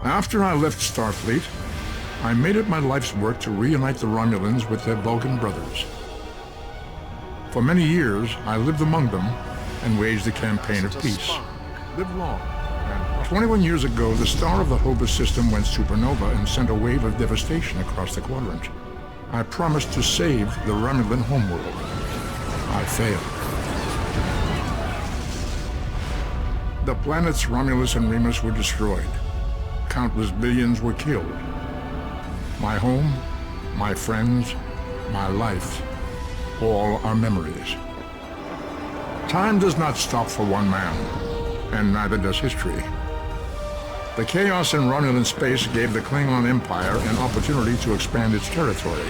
After I left Starfleet, I made it my life's work to reunite the Romulans with their Vulcan brothers. For many years, I lived among them and waged a campaign of peace. Live long. 21 years ago, the star of the Hobus system went supernova and sent a wave of devastation across the quadrant. I promised to save the Romulan homeworld. I failed. The planets Romulus and Remus were destroyed. Countless billions were killed. My home, my friends, my life, all are memories. Time does not stop for one man, and neither does history. The chaos in Romulan space gave the Klingon Empire an opportunity to expand its territory.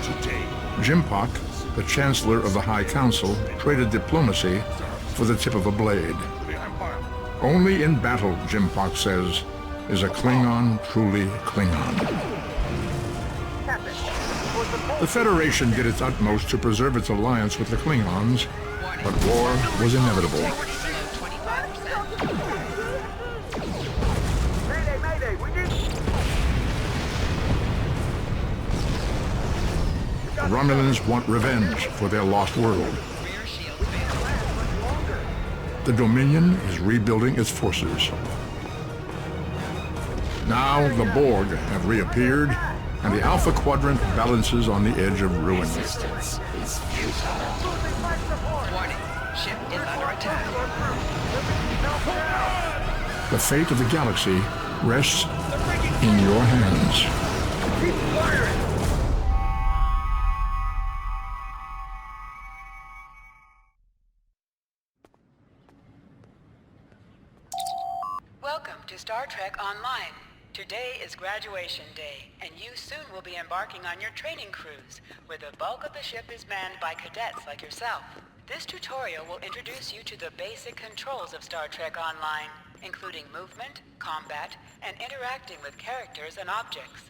Today, Jimpak, the Chancellor of the High Council, traded diplomacy for the tip of a blade. Only in battle, Jimpak says, is a Klingon truly Klingon. The Federation did its utmost to preserve its alliance with the Klingons, but war was inevitable. The Romulans want revenge for their lost world. The Dominion is rebuilding its forces. Now the Borg have reappeared, and the Alpha Quadrant balances on the edge of ruin. resistance is futile. Warning, ship is under attack. The fate of the galaxy rests in your hands. Keep firing! Welcome to Star Trek Online. Today is graduation day, and you soon will be embarking on your training cruise, where the bulk of the ship is manned by cadets like yourself. This tutorial will introduce you to the basic controls of Star Trek Online, including movement, combat, and interacting with characters and objects.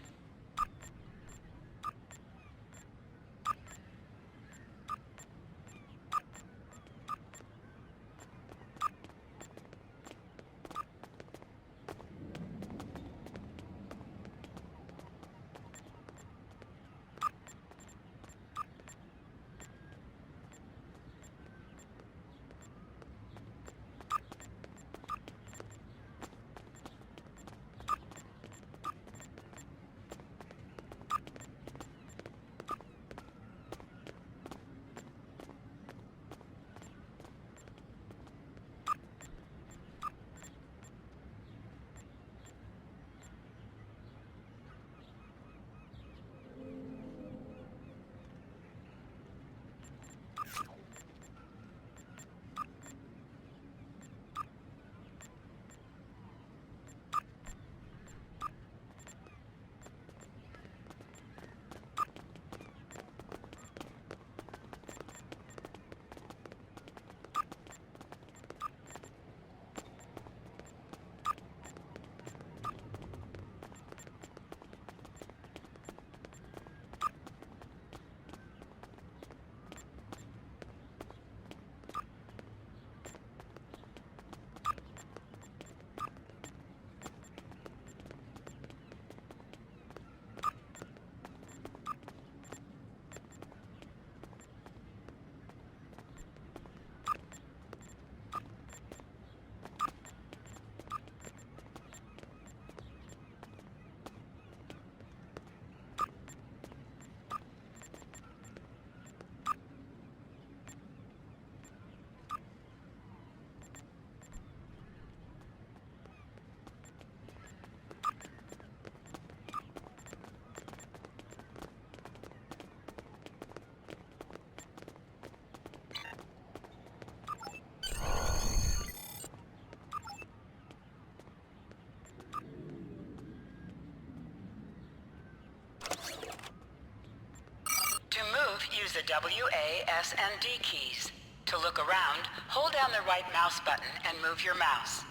To move, use the W, A, S, and D keys. To look around, hold down the right mouse button and move your mouse.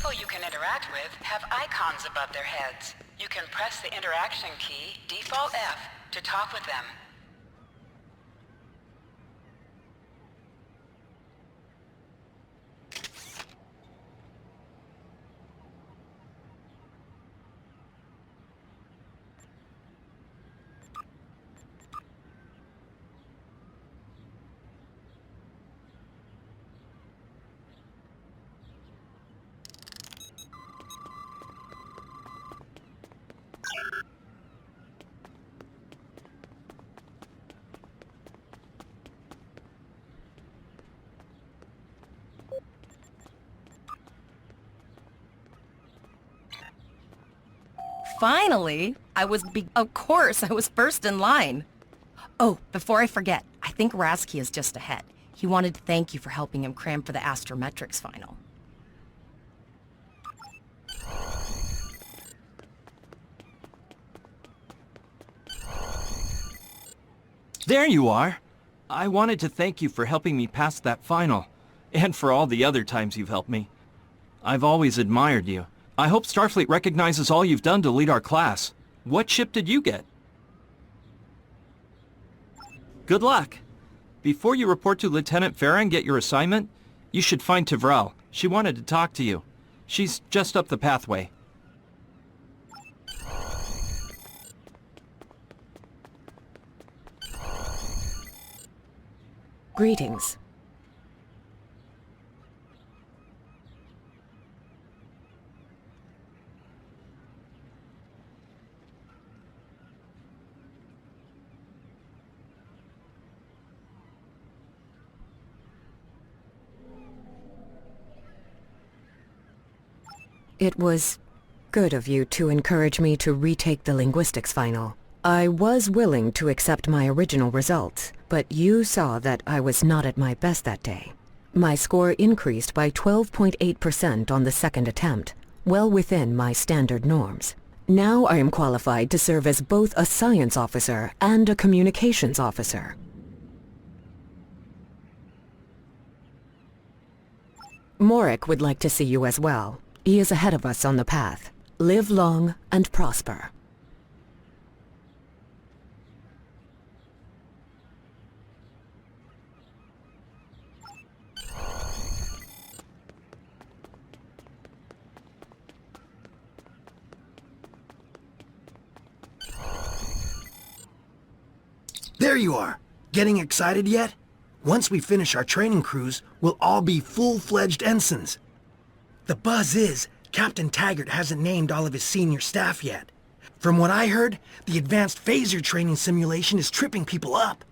people you can interact with have icons above their heads. You can press the interaction key, default F, to talk with them. Finally! Of course, I was first in line. Oh, before I forget, I think Rasky is just ahead. He wanted to thank you for helping him cram for the astrometrics final. There you are! I wanted to thank you for helping me pass that final, and for all the other times you've helped me. I've always admired you. I hope Starfleet recognizes all you've done to lead our class. What ship did you get? Good luck. Before you report to Lieutenant Farah and get your assignment, you should find Tivrel. She wanted to talk to you. She's just up the pathway. Greetings. It was good of you to encourage me to retake the linguistics final. I was willing to accept my original results, but you saw that I was not at my best that day. My score increased by 12.8% on the second attempt, well within my standard norms. Now I am qualified to serve as both a science officer and a communications officer. Morik would like to see you as well. He is ahead of us on the path. Live long and prosper. There you are! Getting excited yet? Once we finish our training cruise, we'll all be full-fledged ensigns. The buzz is, Captain Taggart hasn't named all of his senior staff yet. From what I heard, the advanced phaser training simulation is tripping people up.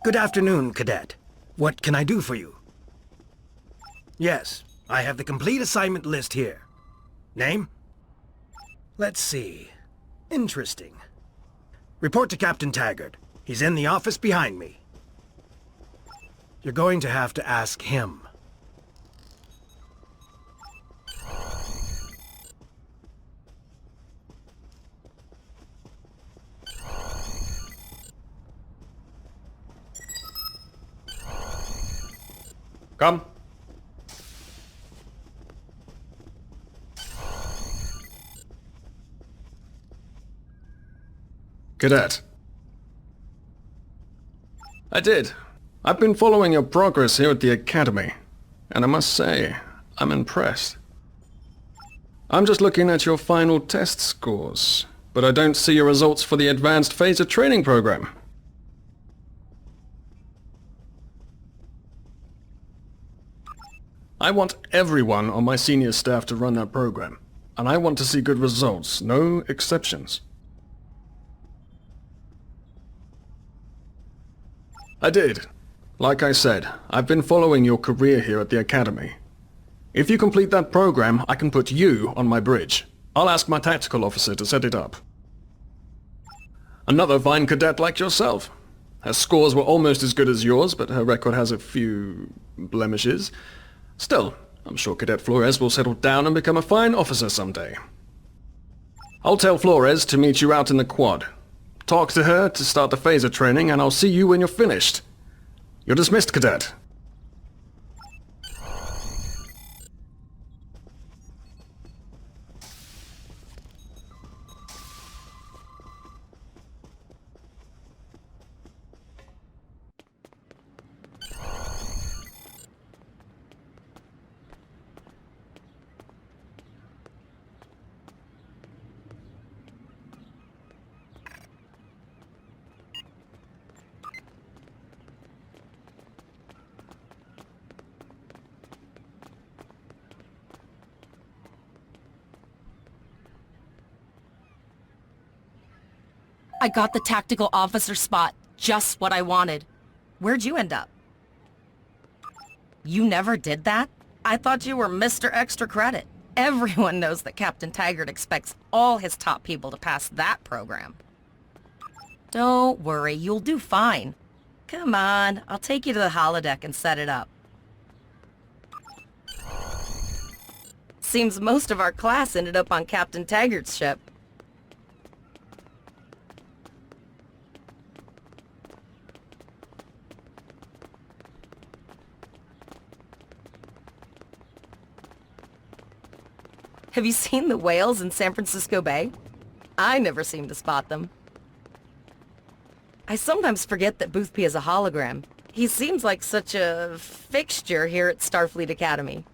Good afternoon, Cadet. What can I do for you? Yes, I have the complete assignment list here. Name? Let's see. Interesting. Report to Captain Taggart. He's in the office behind me. You're going to have to ask him. Come. Cadet. I did. I've been following your progress here at the Academy, and I must say, I'm impressed. I'm just looking at your final test scores, but I don't see your results for the Advanced Phaser Training Program. I want everyone on my senior staff to run that program, and I want to see good results, no exceptions. I did. Like I said, I've been following your career here at the Academy. If you complete that program, I can put you on my bridge. I'll ask my tactical officer to set it up. Another fine cadet like yourself. Her scores were almost as good as yours, but her record has a few blemishes. Still, I'm sure Cadet Flores will settle down and become a fine officer someday. I'll tell Flores to meet you out in the quad. Talk to her to start the phaser training, and I'll see you when you're finished. You're dismissed, Cadet. I got the tactical officer spot. Just what I wanted. Where'd you end up? You never did that? I thought you were Mr. Extra Credit. Everyone knows that Captain Taggart expects all his top people to pass that program. Don't worry, you'll do fine. Come on, I'll take you to the holodeck and set it up. Seems most of our class ended up on Captain Taggart's ship. Have you seen the whales in San Francisco Bay? I never seem to spot them. I sometimes forget that Boothby is a hologram. He seems like such a fixture here at Starfleet Academy.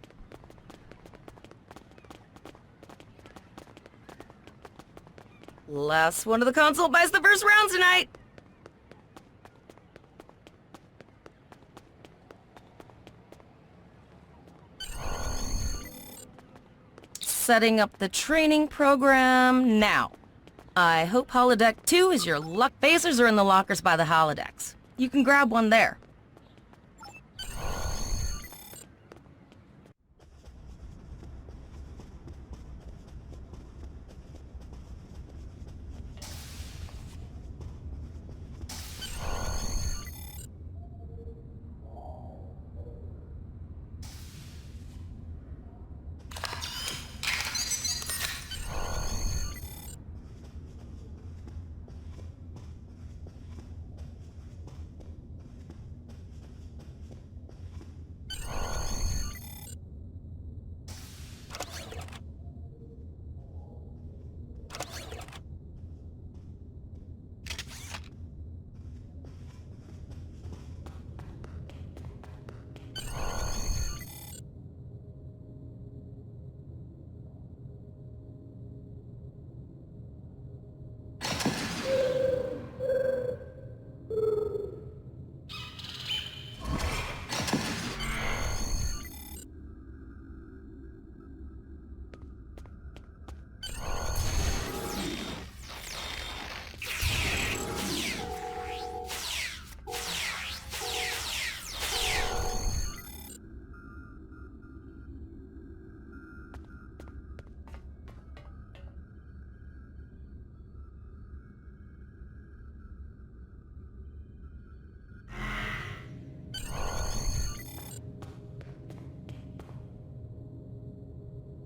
Last one of the console buys the first round tonight! Setting up the training program now. I hope holodeck 2 is your luck. Phasers are in the lockers by the holodecks. You can grab one there.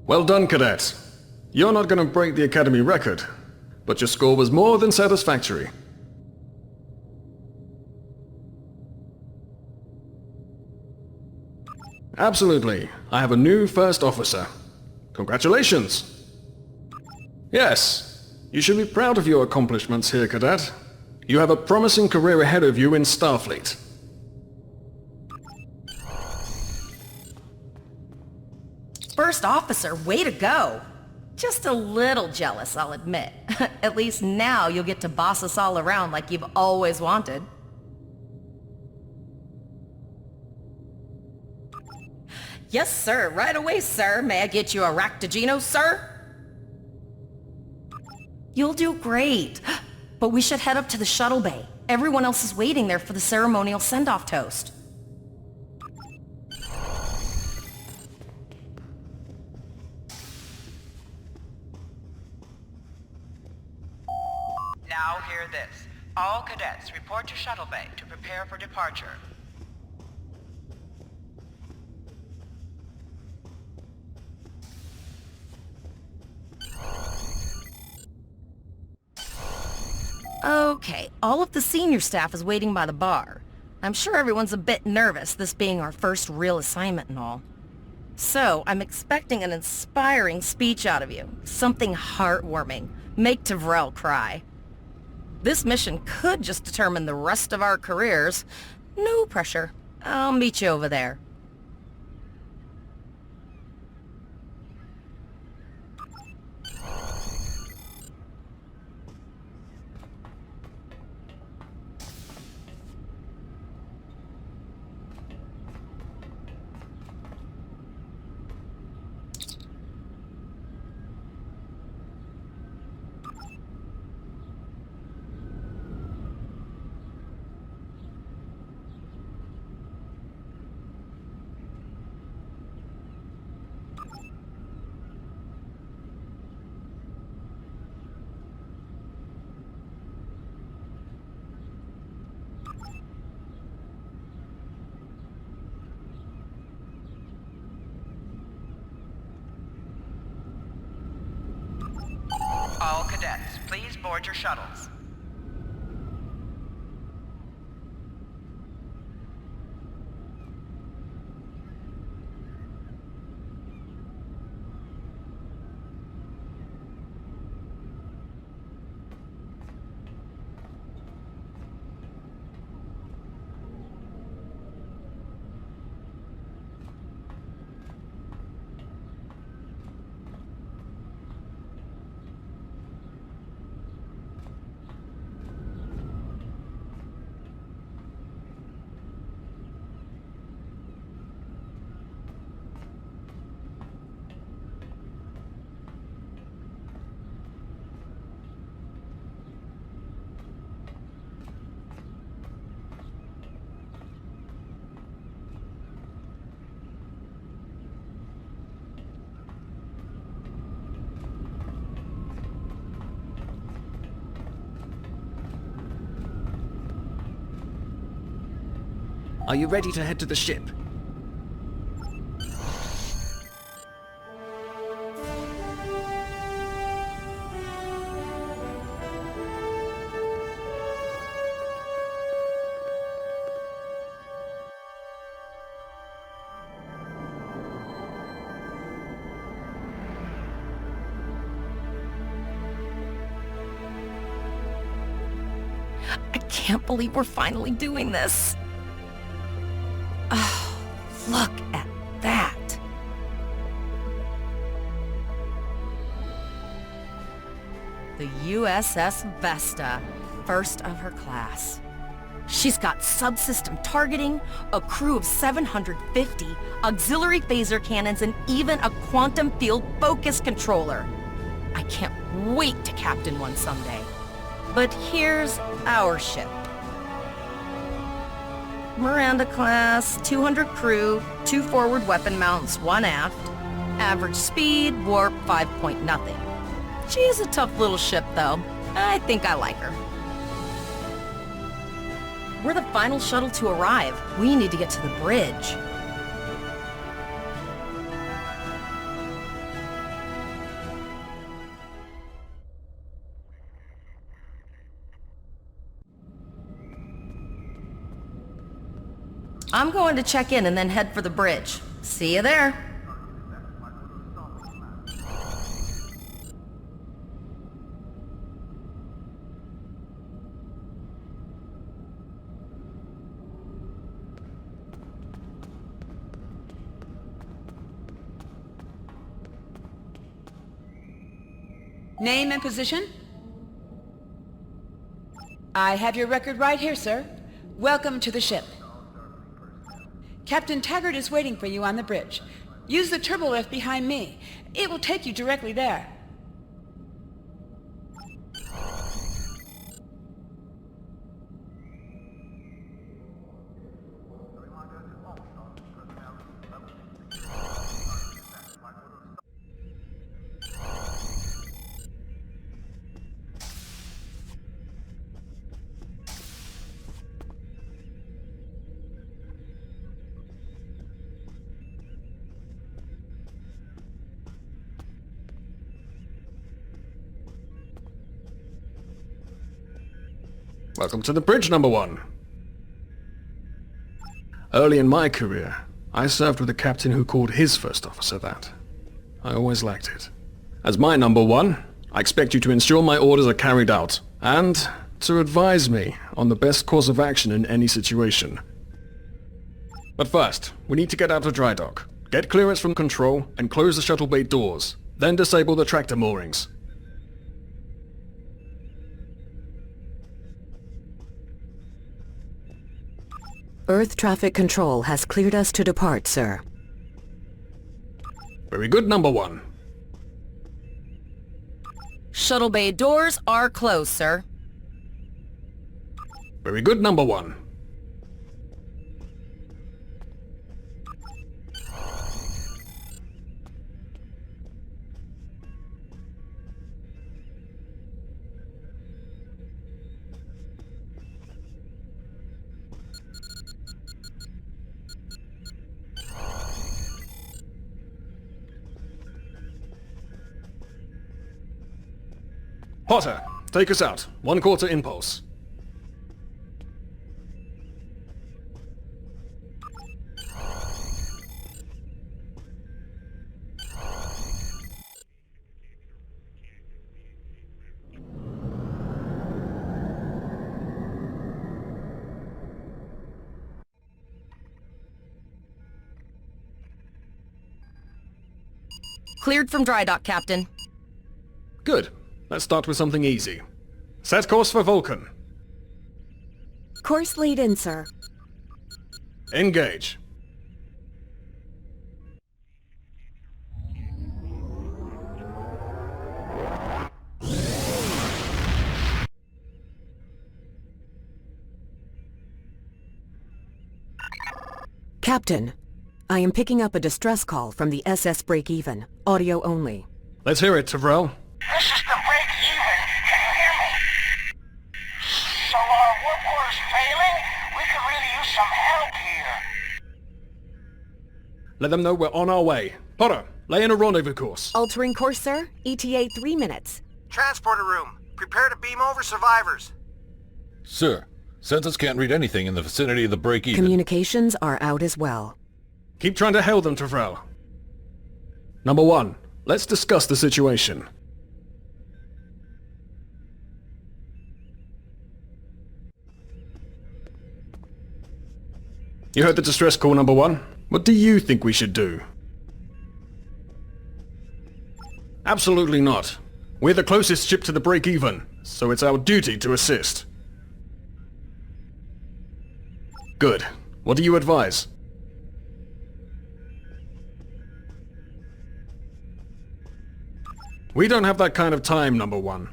Well done, Cadet. You're not going to break the Academy record, but your score was more than satisfactory. Absolutely. I have a new first officer. Congratulations! Yes, you should be proud of your accomplishments here, Cadet. You have a promising career ahead of you in Starfleet. First officer, way to go! Just a little jealous, I'll admit. At least now you'll get to boss us all around like you've always wanted. Yes, sir. Right away, sir. May I get you a Ractagino, sir? You'll do great. But we should head up to the shuttle bay. Everyone else is waiting there for the ceremonial send-off toast. Now hear this. All cadets report to shuttle bay to prepare for departure. Okay, all of the senior staff is waiting by the bar. I'm sure everyone's a bit nervous, this being our first real assignment and all. So, I'm expecting an inspiring speech out of you. Something heartwarming. Make Tavrel cry. This mission could just determine the rest of our careers. No pressure. I'll meet you over there. All cadets, please board your shuttles. Are you ready to head to the ship? I can't believe we're finally doing this. Oh, look at that. The USS Vesta, first of her class. She's got subsystem targeting, a crew of 750, auxiliary phaser cannons, and even a quantum field focus controller. I can't wait to captain one someday. But here's our ship. Miranda class, 200 crew, 2 forward weapon mounts, 1 aft. Average speed, warp 5 point nothing. She is a tough little ship though. I think I like her. We're the final shuttle to arrive. We need to get to the bridge. I'm going to check in and then head for the bridge. See you there. Name and position? I have your record right here, sir. Welcome to the ship. Captain Taggart is waiting for you on the bridge. Use the turbo lift behind me. It will take you directly there. Welcome to the bridge, number one. Early in my career, I served with a captain who called his first officer that. I always liked it. As my number one, I expect you to ensure my orders are carried out, and to advise me on the best course of action in any situation. But first, we need to get out of dry dock, get clearance from control, and close the shuttle bay doors. Then disable the tractor moorings. Earth traffic control has cleared us to depart, sir. Very good, number one. Shuttle bay doors are closed, sir. Very good, number one. Potter, take us out. 1/4 impulse. Cleared from dry dock, Captain. Good. Let's start with something easy. Set course for Vulcan. Course lead in, sir. Engage. Captain, I am picking up a distress call from the SS Break-Even. Audio only. Let's hear it, Tyrell. This is the break-even. Can you hear me? So our work order's failing? We could really use some help here. Let them know we're on our way. Potter, lay in a rendezvous course. Altering course, sir. ETA 3 minutes. Transporter room. Prepare to beam over survivors. Sir, Census can't read anything in the vicinity of the break-even. Communications are out as well. Keep trying to hail them, Tyrell. Number one, let's discuss the situation. You heard the distress call, number one. What do you think we should do? Absolutely not. We're the closest ship to the break-even, so it's our duty to assist. Good. What do you advise? We don't have that kind of time, number one.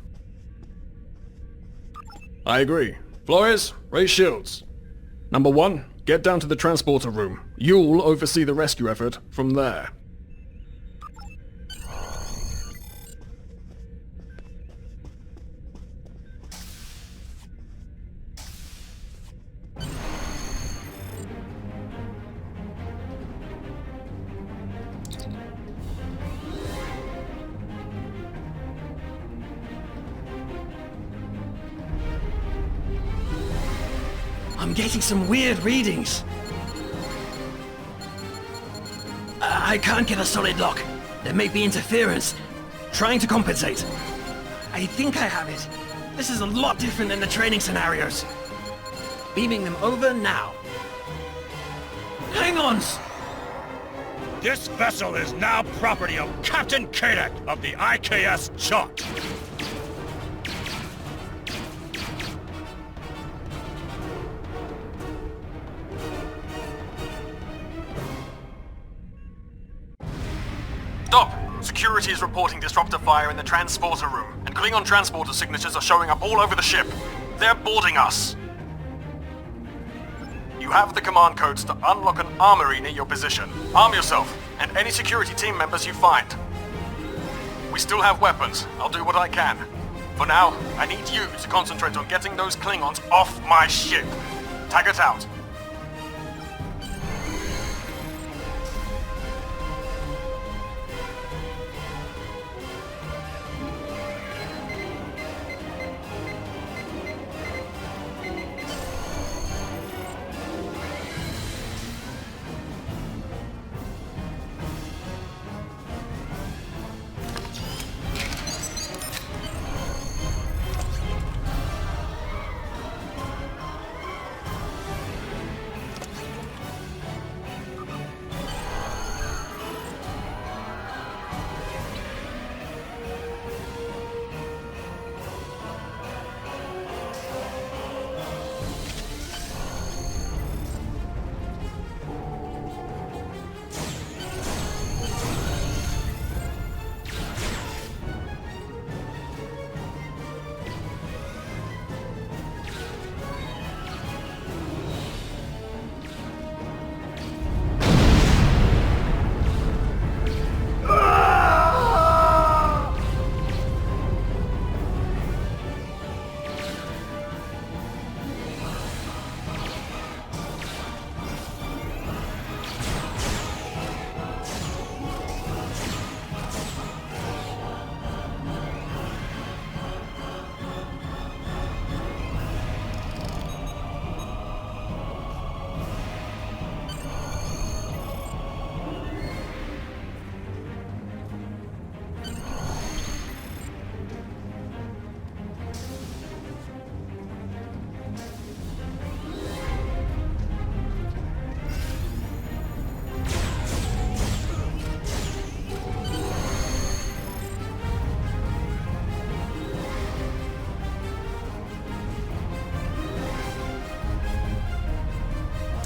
I agree. Flores, raise shields. Number one, get down to the transporter room. You'll oversee the rescue effort from there. I'm getting some weird readings. I can't get a solid lock. There may be interference. Trying to compensate. I think I have it. This is a lot different than the training scenarios. Beaming them over now. Hang on! This vessel is now property of Captain Kadek of the IKS Chalk. Stop! Security is reporting disruptor fire in the transporter room, and Klingon transporter signatures are showing up all over the ship. They're boarding us. You have the command codes to unlock an armory near your position. Arm yourself, and any security team members you find. We still have weapons. I'll do what I can. For now, I need you to concentrate on getting those Klingons off my ship. Taggart out.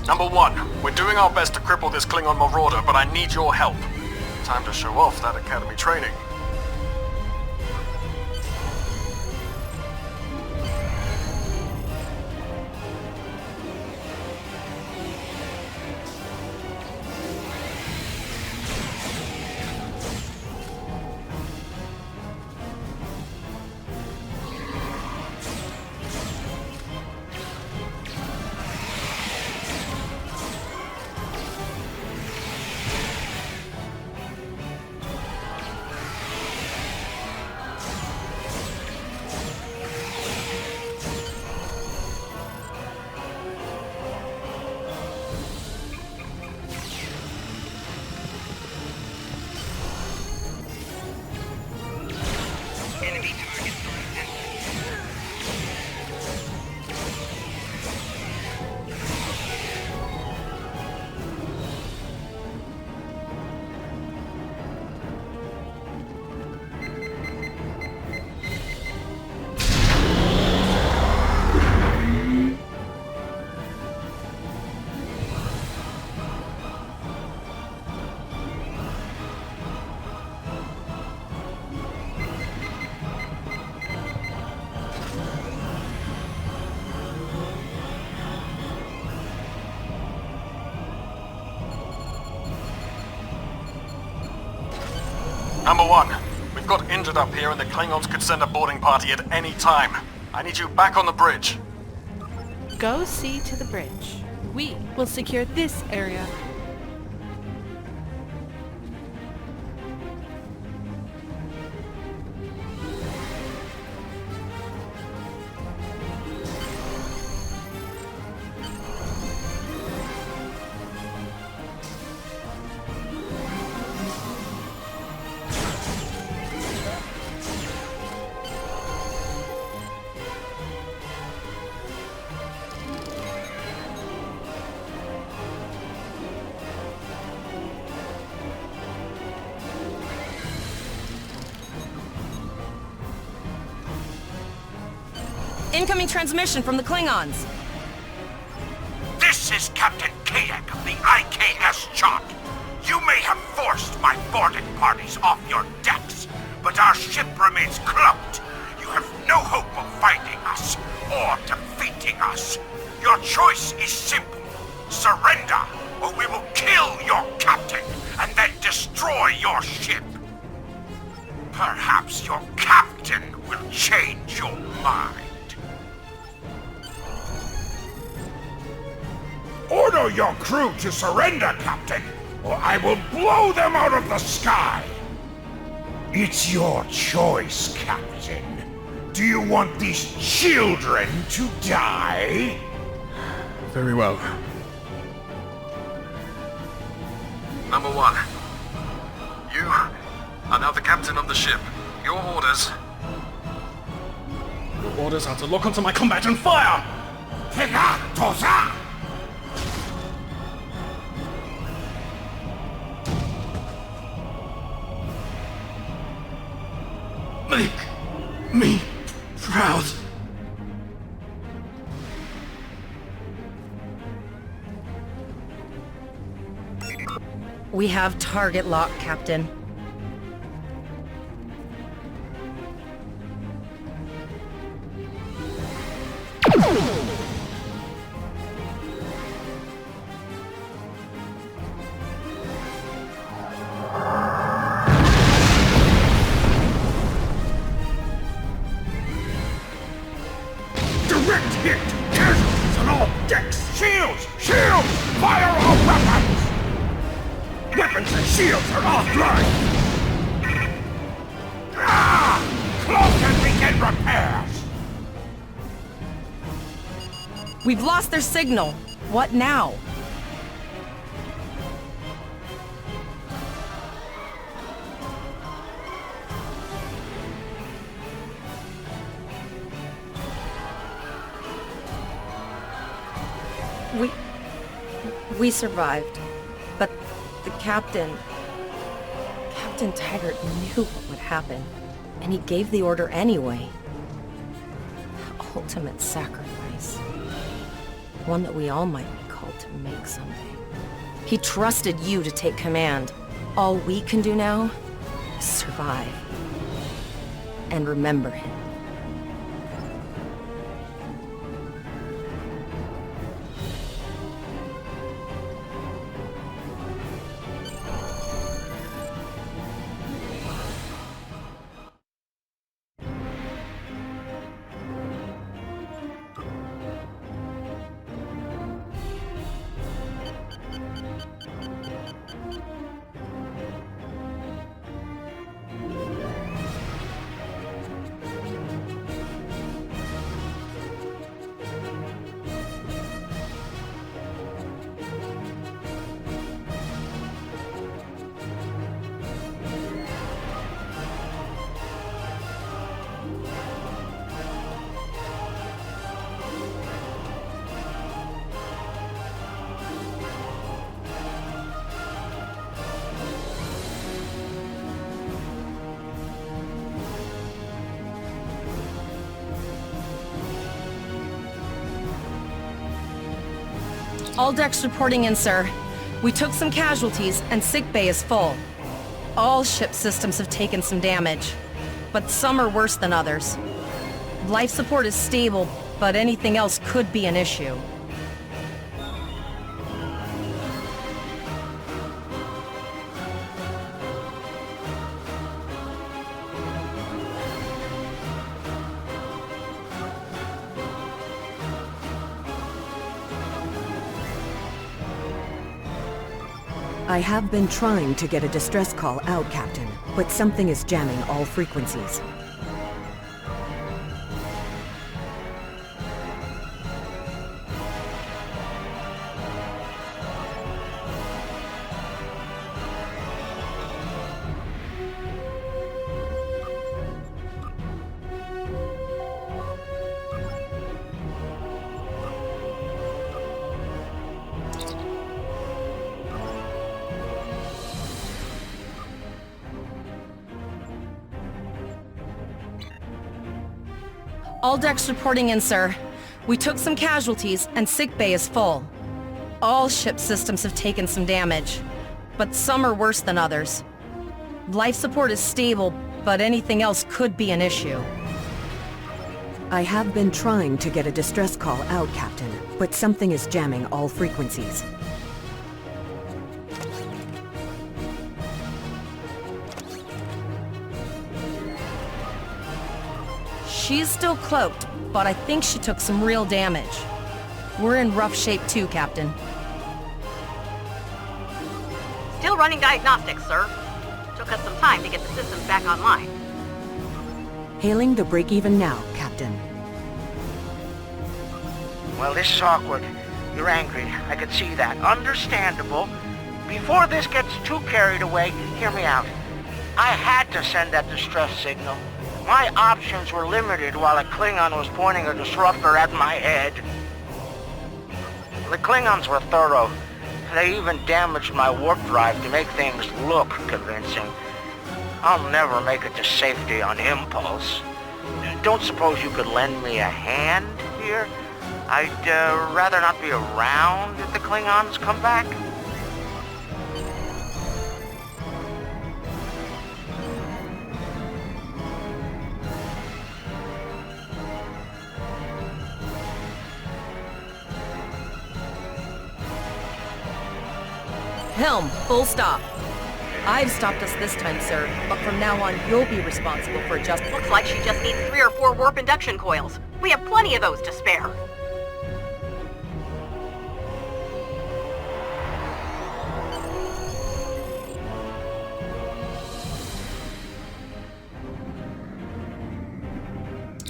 Number 1, we're doing our best to cripple this Klingon marauder, but I need your help. Time to show off that academy training. Number 1, we've got injured up here and the Klingons could send a boarding party at any time. I need you back on the bridge. Go see to the bridge. We will secure this area. Incoming transmission from the Klingons. This is Captain Kayak of the IKS chart. You may have forced my boarding parties off your decks, but our ship remains cloaked. You have no hope of finding us or defeating us. Your choice is simple. Surrender, or we will kill your captain and then destroy your ship. Perhaps your captain will change your mind. Order your crew to surrender, Captain, or I will blow them out of the sky! It's your choice, Captain. Do you want these children to die? Very well. Number 1, you are now the captain of the ship. Your orders... Your orders are to lock onto my combat and fire! Vega, Tosa! Make me proud. We have target lock, Captain. Direct hit! Casualties on all decks! Shields! Shields! Fire all weapons! Weapons and shields are offline! Ah! Close and begin repairs! We've lost their signal. What now? We survived, but the Captain Taggart knew what would happen, and he gave the order anyway. The ultimate sacrifice. One that we all might be difficult to make someday. He trusted you to take command. All we can do now is survive. And remember him. All decks reporting in, sir. We took some casualties, and sickbay is full. All ship systems have taken some damage, but some are worse than others. Life support is stable, but anything else could be an issue. I have been trying to get a distress call out, Captain, but something is jamming all frequencies. All decks reporting in, sir. We took some casualties, and sickbay is full. All ship systems have taken some damage, but some are worse than others. Life support is stable, but anything else could be an issue. I have been trying to get a distress call out, Captain, but something is jamming all frequencies. She's still cloaked, but I think she took some real damage. We're in rough shape too, Captain. Still running diagnostics, sir. Took us some time to get the systems back online. Hailing the break-even now, Captain. Well, this is awkward. You're angry. I can see that. Understandable. Before this gets too carried away, hear me out. I had to send that distress signal. My options were limited while a Klingon was pointing a disruptor at my head. The Klingons were thorough. They even damaged my warp drive to make things look convincing. I'll never make it to safety on impulse. Don't suppose you could lend me a hand here? I'd rather not be around if the Klingons come back. Helm, full stop. I've stopped us this time, sir, but from now on, you'll be responsible for adjusting. Looks like she just needs 3 or 4 warp induction coils. We have plenty of those to spare.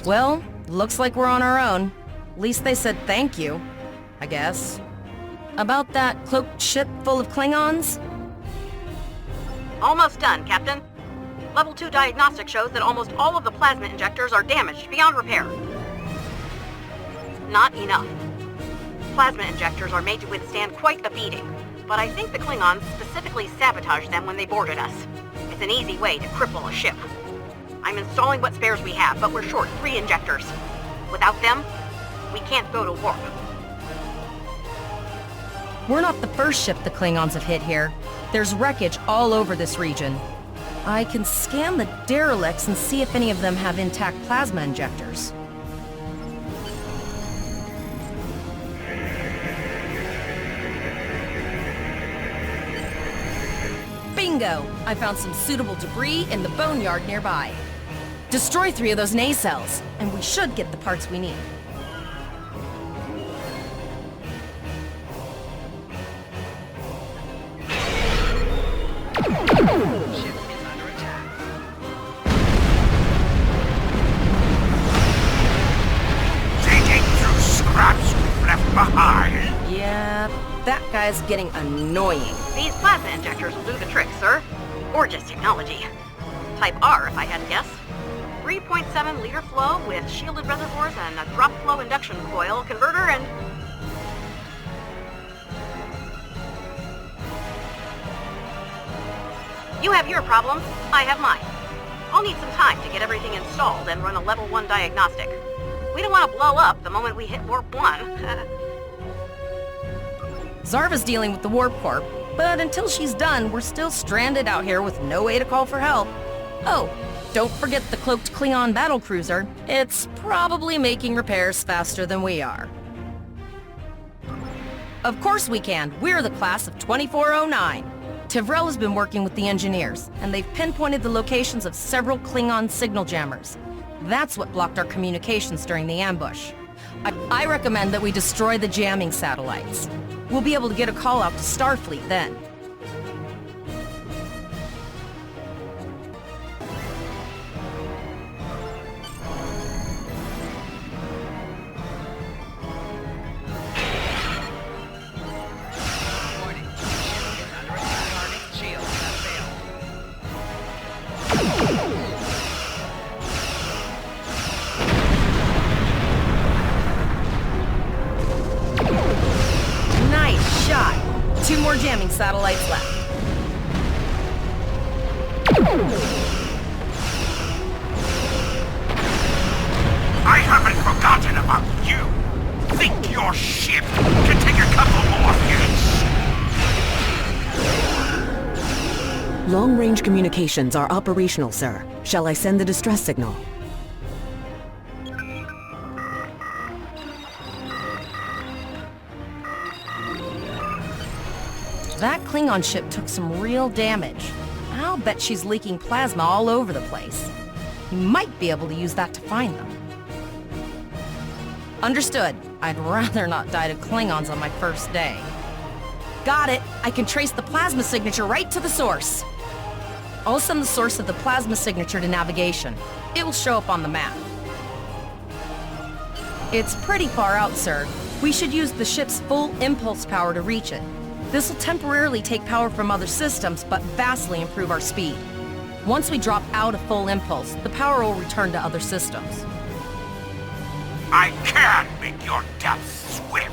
Well, looks like we're on our own. At least they said thank you, I guess. About that cloaked ship full of Klingons? Almost done, Captain. Level 2 diagnostic shows that almost all of the plasma injectors are damaged beyond repair. Not enough. Plasma injectors are made to withstand quite a beating, but I think the Klingons specifically sabotaged them when they boarded us. It's an easy way to cripple a ship. I'm installing what spares we have, but we're short 3 injectors. Without them, we can't go to warp. We're not the first ship the Klingons have hit here. There's wreckage all over this region. I can scan the derelicts and see if any of them have intact plasma injectors. Bingo! I found some suitable debris in the boneyard nearby. Destroy 3 of those nacelles, and we should get the parts we need. Ship is under attack. Digging through scraps we've left behind. Yeah, that guy's getting annoying. These plasma injectors will do the trick, sir. Gorgeous technology. Type R, if I had to guess. 3.7 liter flow with shielded reservoirs and a drop flow induction coil converter and... You have your problems, I have mine. I'll need some time to get everything installed and run a level 1 diagnostic. We don't want to blow up the moment we hit warp 1. Zarva's dealing with the warp core, but until she's done, we're still stranded out here with no way to call for help. Oh, don't forget the cloaked Klingon battlecruiser. It's probably making repairs faster than we are. Of course we can. We're the class of 2409. Tivrel has been working with the engineers, and they've pinpointed the locations of several Klingon signal jammers. That's what blocked our communications during the ambush. I recommend that we destroy the jamming satellites. We'll be able to get a call out to Starfleet then. Warning. Ship is under attack. Target shields have failed. Nice shot! 2 more jamming satellites left. I haven't forgotten about you. Think your ship can take a couple more hits? Long-range communications are operational, sir. Shall I send the distress signal? That Klingon ship took some real damage. I'll bet she's leaking plasma all over the place. You might be able to use that to find them. Understood. I'd rather not die to Klingons on my first day. Got it! I can trace the plasma signature right to the source. I'll send the source of the plasma signature to navigation. It will show up on the map. It's pretty far out, sir. We should use the ship's full impulse power to reach it. This will temporarily take power from other systems, but vastly improve our speed. Once we drop out of full impulse, the power will return to other systems. I can make your death swift.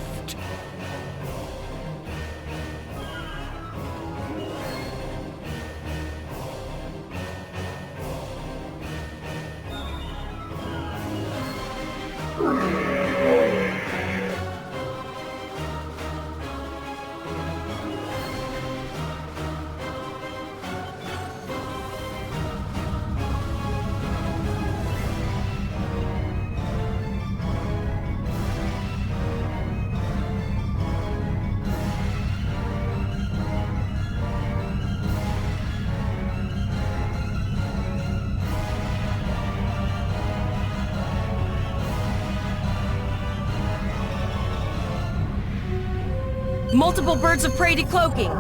Multiple birds of prey decloaking.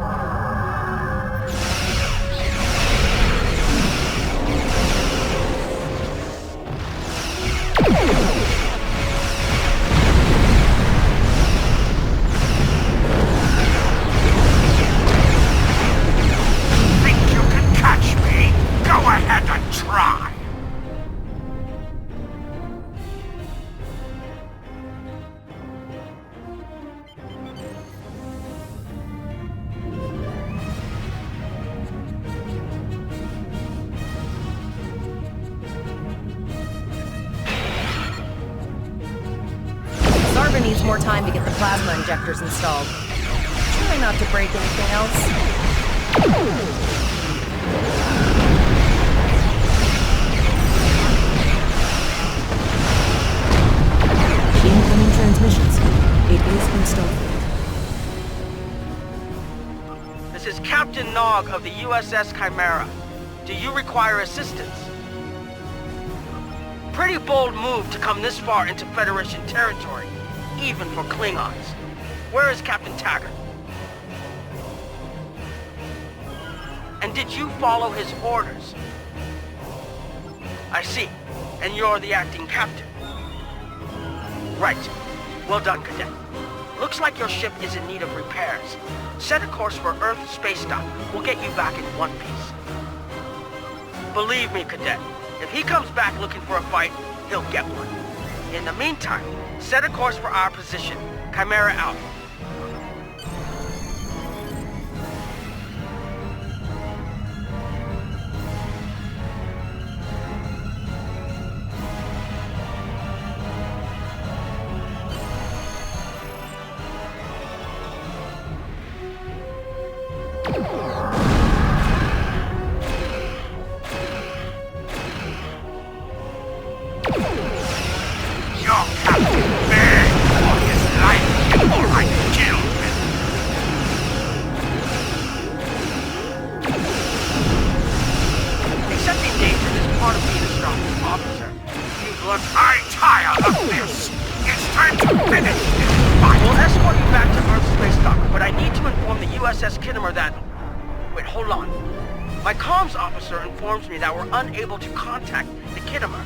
Think you can catch me? Go ahead and try. Zarva needs more time to get the plasma injectors installed. Try not to break anything else. Incoming transmissions. It is from Starfleet. This is Captain Nog of the USS Chimera. Do you require assistance? Pretty bold move to come this far into Federation territory, even for Klingons. Where is Captain Taggart? And did you follow his orders? I see. And you're the acting captain. Right. Well done, Cadet. Looks like your ship is in need of repairs. Set a course for Earth space dock. We'll get you back in one piece. Believe me, Cadet, if he comes back looking for a fight, he'll get one. In the meantime, set a course for our position. Chimera out. That we're unable to contact the Kittimer.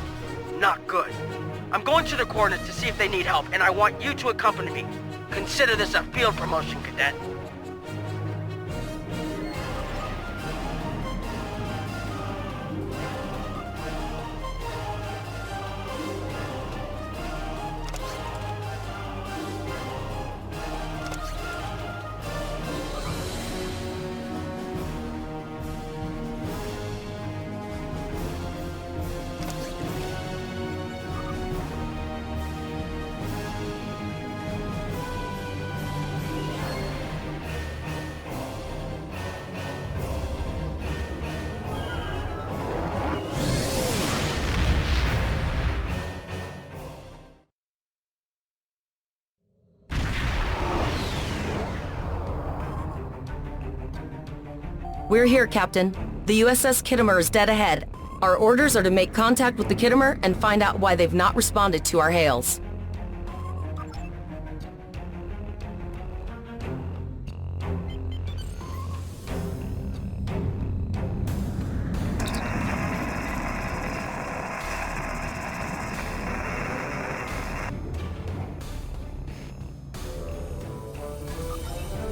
Not good. I'm going to the coordinates to see if they need help, and I want you to accompany me. Consider this a field promotion, Cadet. We're here, Captain. The USS Kittimer is dead ahead. Our orders are to make contact with the Kittimer and find out why they've not responded to our hails.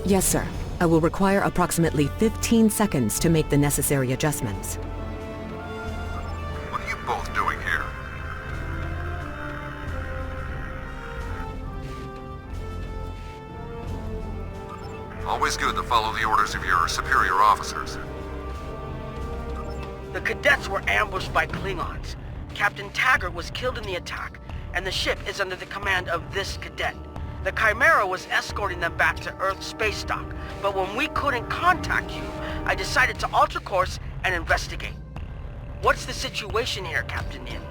Yes, sir. I will require approximately 15 seconds to make the necessary adjustments. What are you both doing here? Always good to follow the orders of your superior officers. The cadets were ambushed by Klingons. Captain Taggart was killed in the attack, and the ship is under the command of this cadet. The Chimera was escorting them back to Earth space dock, but when we couldn't contact you, I decided to alter course and investigate. What's the situation here, Captain Yin?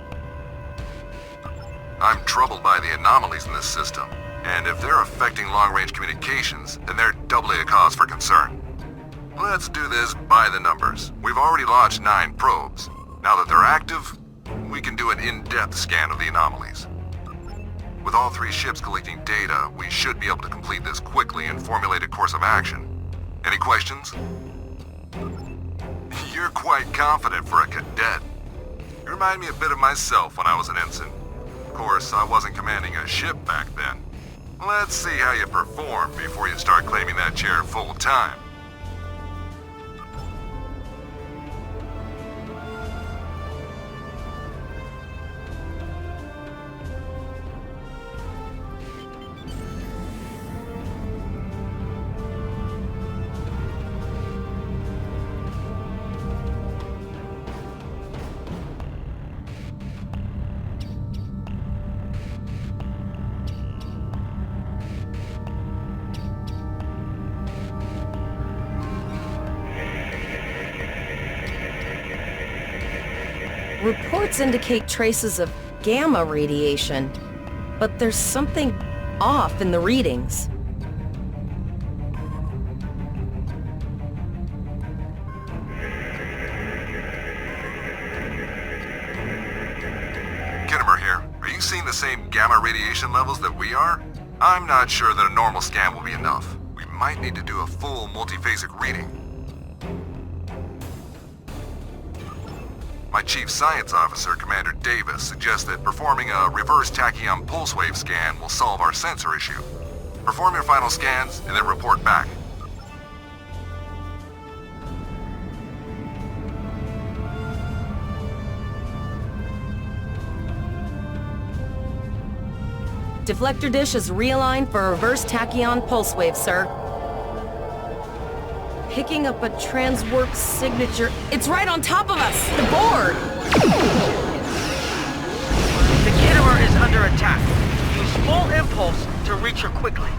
I'm troubled by the anomalies in this system, and if they're affecting long-range communications, then they're doubly a cause for concern. Let's do this by the numbers. We've already launched 9 probes. Now that they're active, we can do an in-depth scan of the anomalies. With all 3 ships collecting data, we should be able to complete this quickly and formulate a course of action. Any questions? You're quite confident for a cadet. You remind me a bit of myself when I was an ensign. Of course, I wasn't commanding a ship back then. Let's see how you perform before you start claiming that chair full time. Reports indicate traces of gamma radiation, but there's something off in the readings. Kittimer here. Are you seeing the same gamma radiation levels that we are? I'm not sure that a normal scan will be enough. We might need to do a full multiphasic reading. My Chief Science Officer, Commander Davis, suggests that performing a reverse tachyon pulse wave scan will solve our sensor issue. Perform your final scans and then report back. Deflector dish is realigned for a reverse tachyon pulse wave, sir. Picking up a transwarp signature. It's right on top of us! The board! The Kittimer is under attack. Use full impulse to reach her quickly.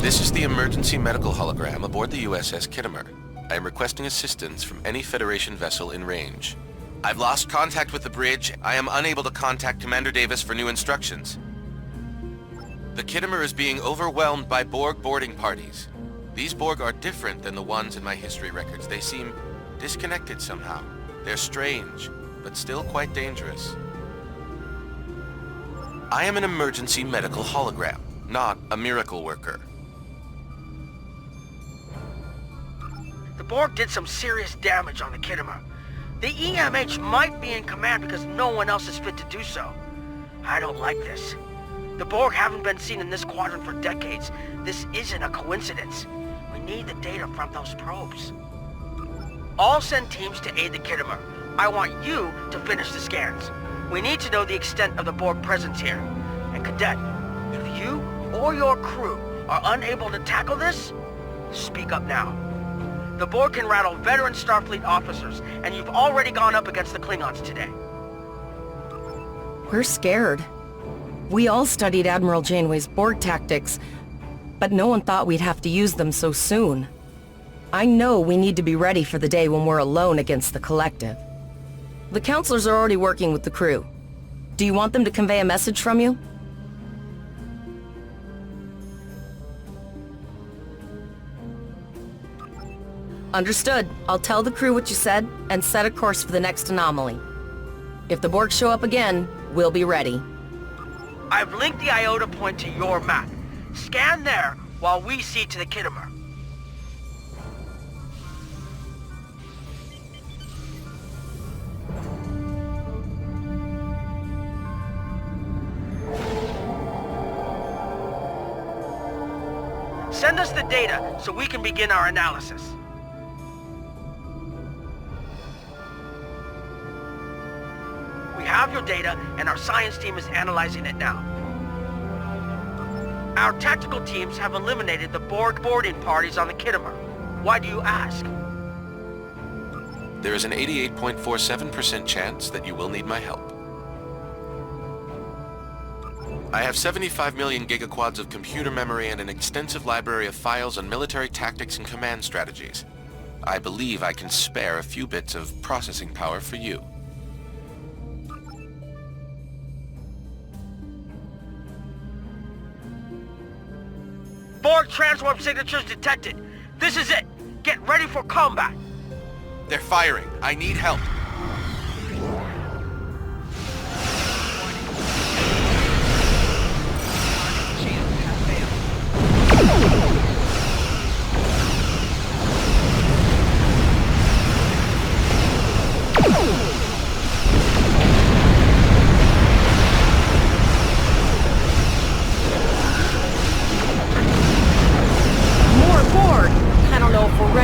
This is the emergency medical hologram aboard the USS Kittimer. I am requesting assistance from any Federation vessel in range. I've lost contact with the bridge. I am unable to contact Commander Davis for new instructions. The Kittimer is being overwhelmed by Borg boarding parties. These Borg are different than the ones in my history records. They seem disconnected somehow. They're strange, but still quite dangerous. I am an emergency medical hologram, not a miracle worker. The Borg did some serious damage on the Kittimer. The EMH might be in command because no one else is fit to do so. I don't like this. The Borg haven't been seen in this quadrant for decades. This isn't a coincidence. We need the data from those probes. I'll send teams to aid the Kittimer. I want you to finish the scans. We need to know the extent of the Borg presence here. And Cadet, if you or your crew are unable to tackle this, speak up now. The Borg can rattle veteran Starfleet officers, and you've already gone up against the Klingons today. We're scared. We all studied Admiral Janeway's Borg tactics, but no one thought we'd have to use them so soon. I know we need to be ready for the day when we're alone against the Collective. The counselors are already working with the crew. Do you want them to convey a message from you? Understood. I'll tell the crew what you said and set a course for the next anomaly. If the Borg show up again, we'll be ready. I've linked the iota point to your map. Scan there while we see to the Kittimer. Send us the data so we can begin our analysis. We have your data, and our science team is analyzing it now. Our tactical teams have eliminated the Borg boarding parties on the Kittimer. Why do you ask? There is an 88.47% chance that you will need my help. I have 75 million gigaquads of computer memory and an extensive library of files on military tactics and command strategies. I believe I can spare a few bits of processing power for you. Borg transwarp signatures detected. This is it. Get ready for combat. They're firing. I need help.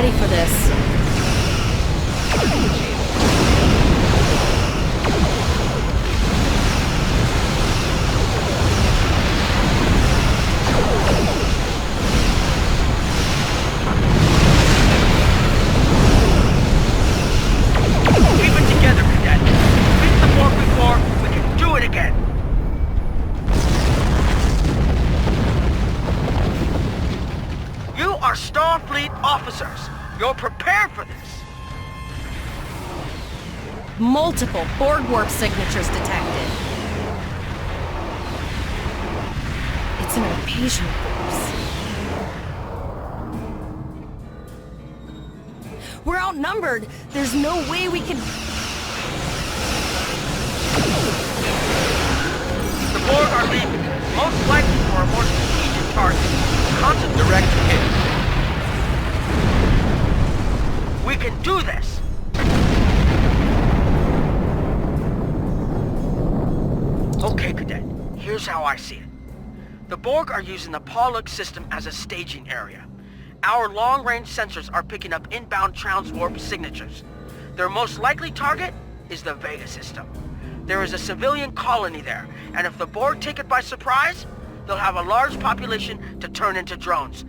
ready for this. Keep it together, Cadet. Beat the Borg before, we can do it again. You are Starfleet officers. You're prepared for this. Multiple Borg warp signatures detected. It's an invasion force. We're outnumbered. There's no way we can... The Borg are leaving, most likely for a more strategic target. Constant direct hit. We can do this! Okay, Cadet. Here's how I see it. The Borg are using the Pollux system as a staging area. Our long-range sensors are picking up inbound transwarp signatures. Their most likely target is the Vega system. There is a civilian colony there, and if the Borg take it by surprise, they'll have a large population to turn into drones.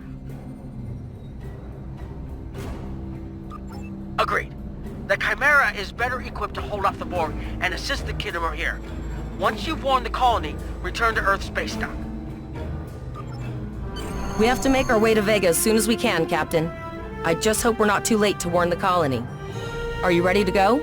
Agreed. The Chimera is better equipped to hold off the Borg and assist the Khitomer here. Once you've warned the colony, return to Earth space dock. We have to make our way to Vega as soon as we can, Captain. I just hope we're not too late to warn the colony. Are you ready to go?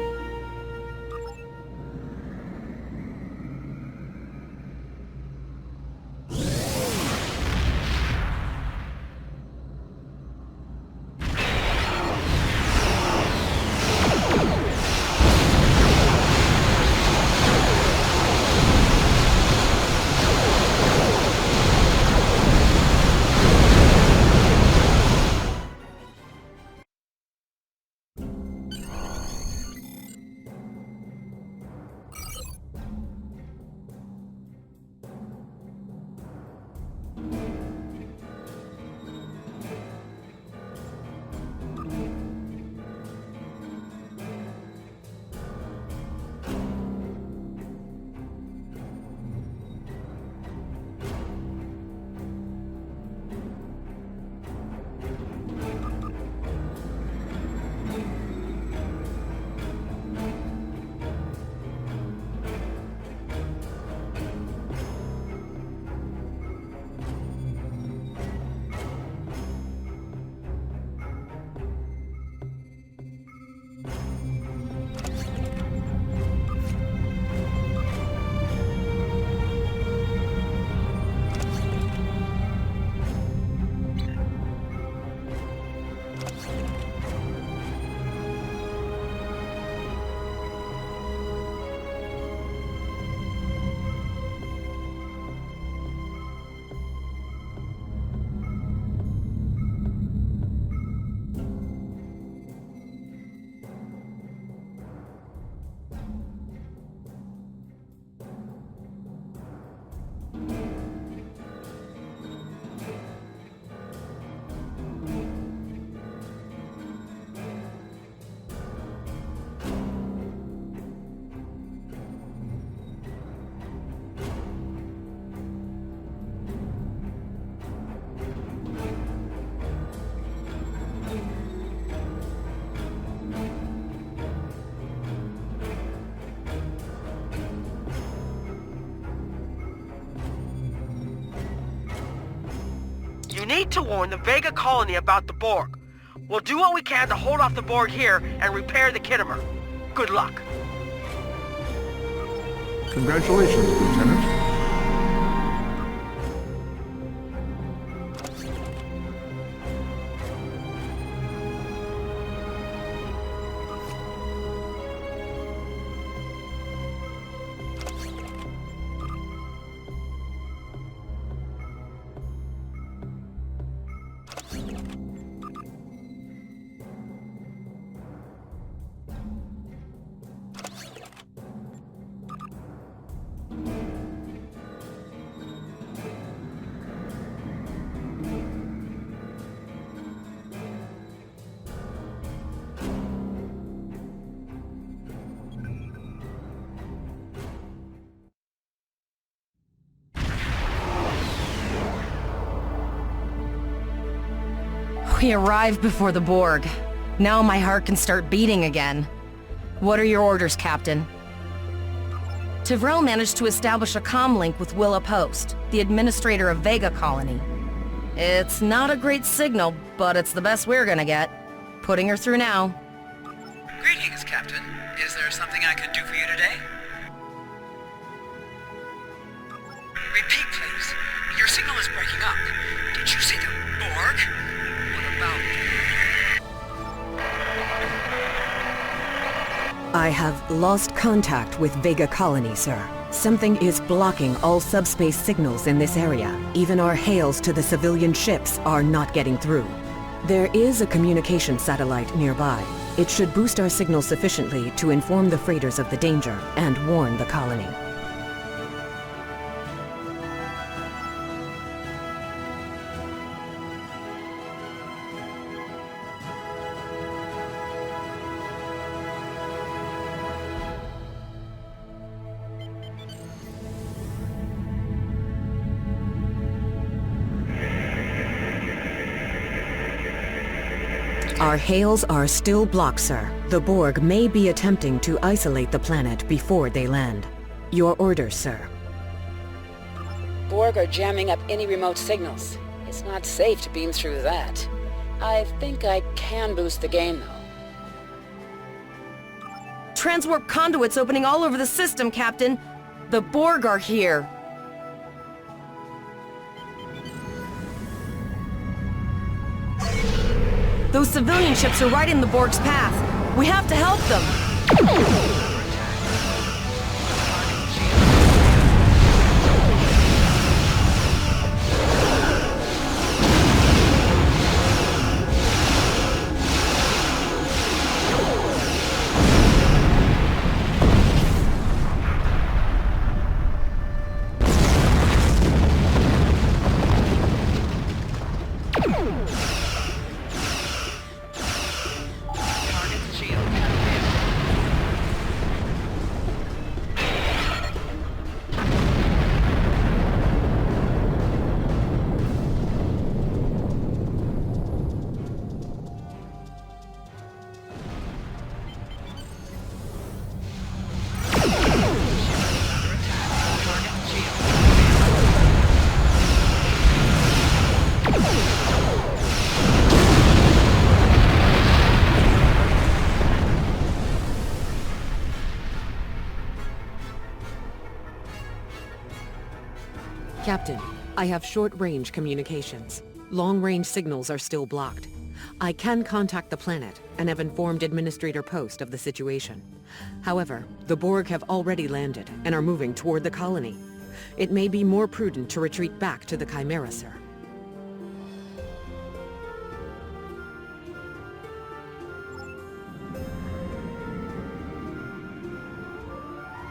You need to warn the Vega colony about the Borg. We'll do what we can to hold off the Borg here and repair the Khitomer. Good luck. Congratulations, Lieutenant. We arrived before the Borg. Now my heart can start beating again. What are your orders, Captain? Tivrel managed to establish a comm link with Willa Post, the administrator of Vega colony. It's not a great signal, but it's the best we're gonna get. Putting her through now. Greetings, Captain. Is there something I can do for you today? Repeat, please. Your signal is breaking up. Did you say the Borg? What about... I have lost contact with Vega colony, sir. Something is blocking all subspace signals in this area. Even our hails to the civilian ships are not getting through. There is a communication satellite nearby. It should boost our signal sufficiently to inform the freighters of the danger and warn the colony. Our hails are still blocked, sir. The Borg may be attempting to isolate the planet before they land. Your orders, sir. Borg are jamming up any remote signals. It's not safe to beam through that. I think I can boost the gain, though. Transwarp conduits opening all over the system, Captain. The Borg are here. Those civilian ships are right in the Borg's path. We have to help them. Captain, I have short-range communications. Long-range signals are still blocked. I can contact the planet and have informed Administrator Post of the situation. However, the Borg have already landed and are moving toward the colony. It may be more prudent to retreat back to the Chimera, sir.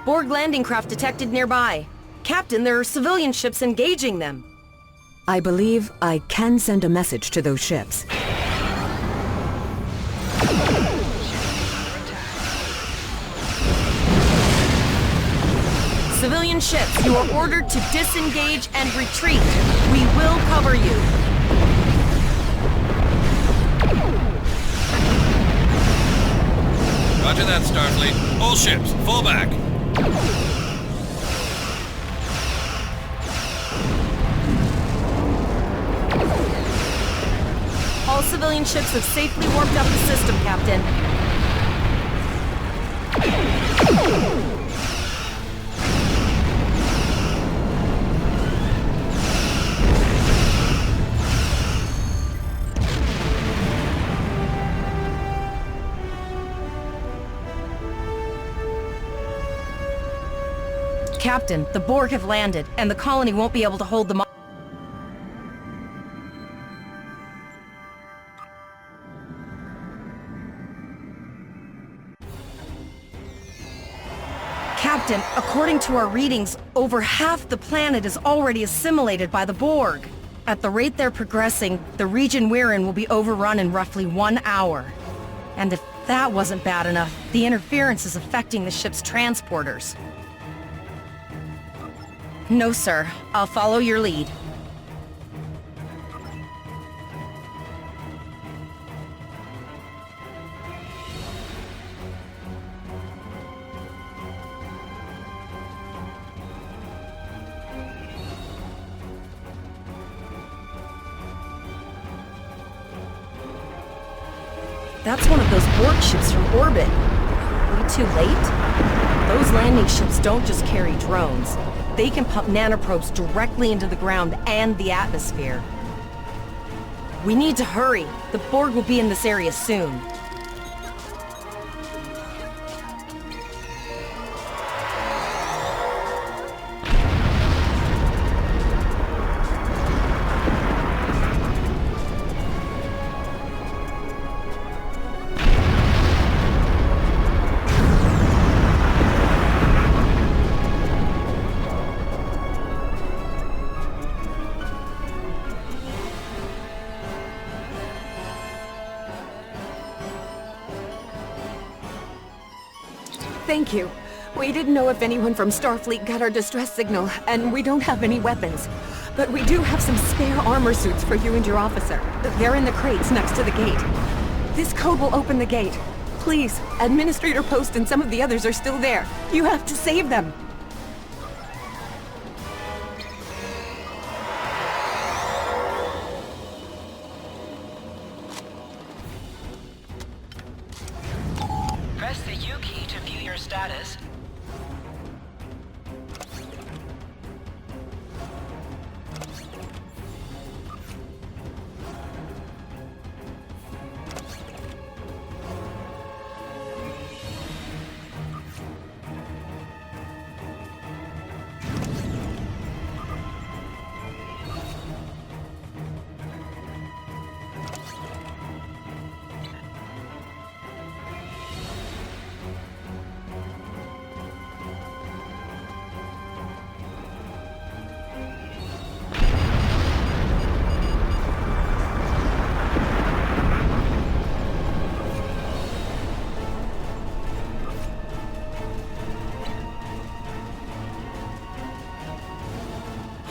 Borg landing craft detected nearby. Captain, there are civilian ships engaging them. I believe I can send a message to those ships. Civilian ships, you are ordered to disengage and retreat. We will cover you. Roger that, Starfleet. All ships, fall back. All civilian ships have safely warped up the system, Captain. Captain, the Borg have landed, and the colony won't be able to hold them off. Captain, according to our readings, over half the planet is already assimilated by the Borg. At the rate they're progressing, the region we're in will be overrun in roughly 1 hour. And if that wasn't bad enough, the interference is affecting the ship's transporters. No, sir. I'll follow your lead. That's one of those Borg ships from orbit. Are we too late? Those landing ships don't just carry drones. They can pump nanoprobes directly into the ground and the atmosphere. We need to hurry. The Borg will be in this area soon. Thank you. We didn't know if anyone from Starfleet got our distress signal, and we don't have any weapons. But we do have some spare armor suits for you and your officer. They're in the crates next to the gate. This code will open the gate. Please, Administrator Post and some of the others are still there. You have to save them. Press the U key to view your status.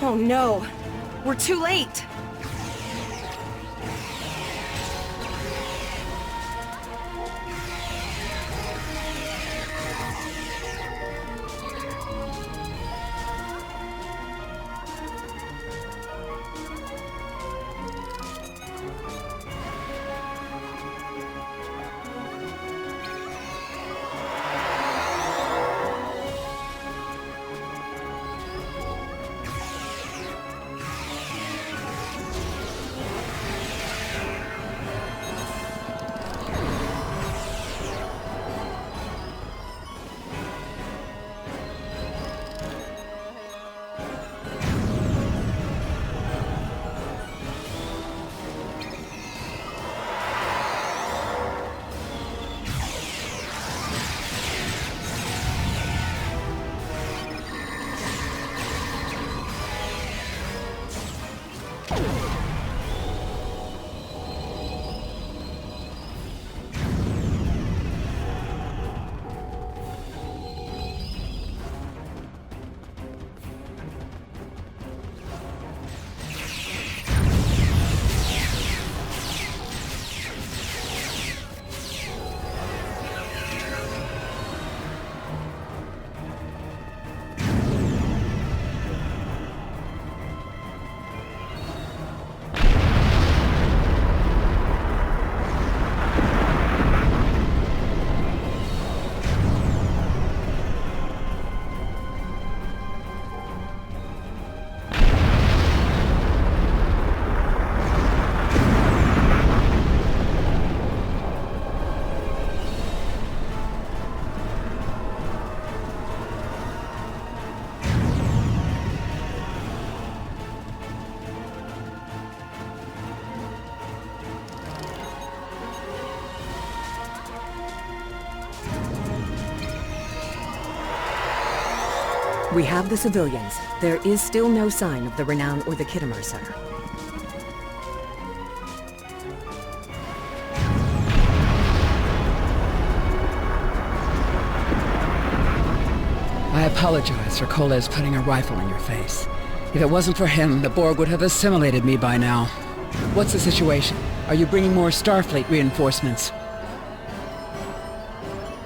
Oh no! We're too late! We have the civilians. There is still no sign of the Renown or the Kittimer, sir. I apologize for Kole's putting a rifle in your face. If it wasn't for him, the Borg would have assimilated me by now. What's the situation? Are you bringing more Starfleet reinforcements?